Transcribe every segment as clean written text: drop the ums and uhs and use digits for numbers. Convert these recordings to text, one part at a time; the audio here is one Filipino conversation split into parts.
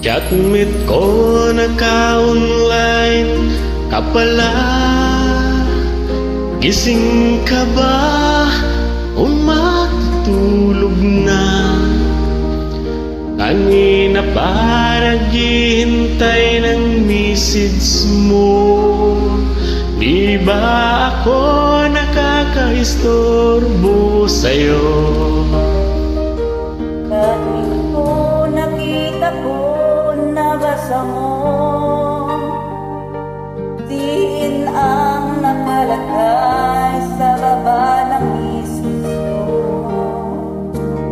Chatmate ko naka-online ka pala. Gising ka ba o matutulog na? Kanina pa naghihintay ng message mo. Di ba ako nakakaistorbo sa'yo? Kahit ko nakita ko nabasa mo, diin ang nakalagay sa baba ng isip ko.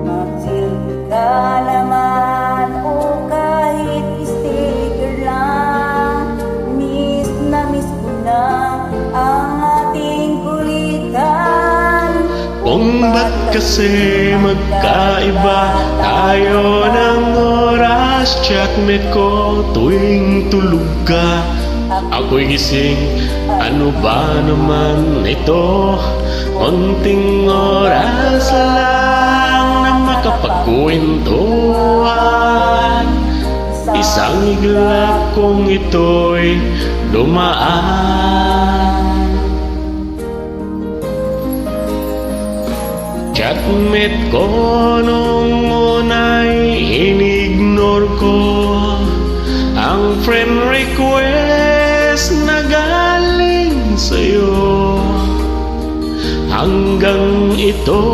Magsilbi ka naman o kahit sticker lang, miss na miss ko na ang ating kulitan. Kung ba't kasi magkaiba tayo ng oras? Chatmate ko tuwing tulog ka, ako'y gising. Ano ba naman ito? Konting oras lang na makapagkwentuhan. Isang iglap kong ito'y dumaan. Chatmate ko nung una'y inignore ko ang friend request na galing sa'yo. Hanggang ito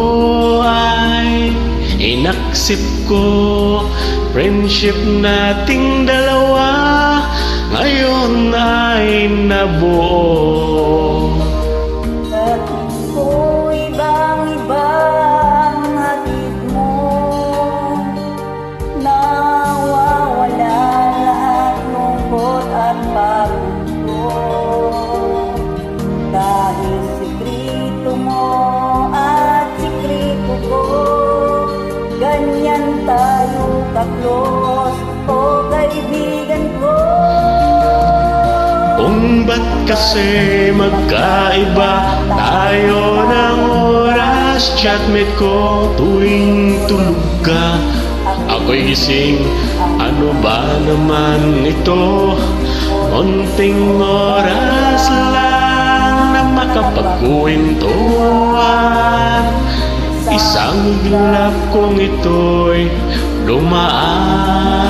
ay inaccept ko. Friendship nating dalawa ngayon ay nabuo. Dahil sikrito mo at sikrito ko, ganyan tayo ka-close, o kaibigan ko. Kung ba't kasi magkaiba tayo ng oras? Chatmate ko tuwing tulog ka, ako'y gising. Ano ba naman ito? Konting oras lang na makapagkwentuhan. Isang iglap kong ito'y dumaan.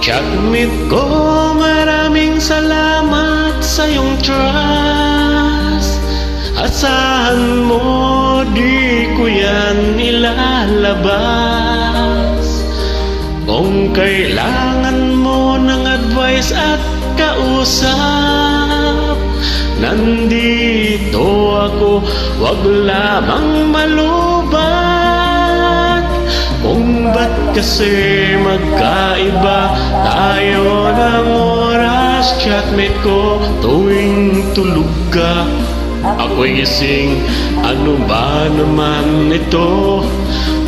Chatmate ko, maraming salamat sa iyong trust. Asahan mo, di ko yan ilalabas. Kung kailangan mo ng advice at kausap, nandito ako, wag lamang malubat. Kung ba't kasi magkaiba tayo ng oras? Chatmate ko tuwing tulog ka, ako'y gising. Ano ba naman ito?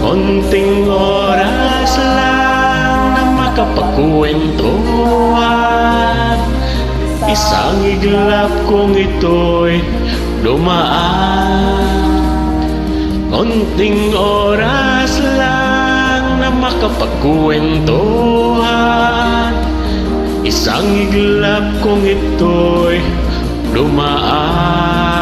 Konting oras lang na makapagkwentuhan. Isang iglap kong ito'y dumaan. Konting oras lang na makapagkwentuhan. Isang iglap kong ito'y dumaan.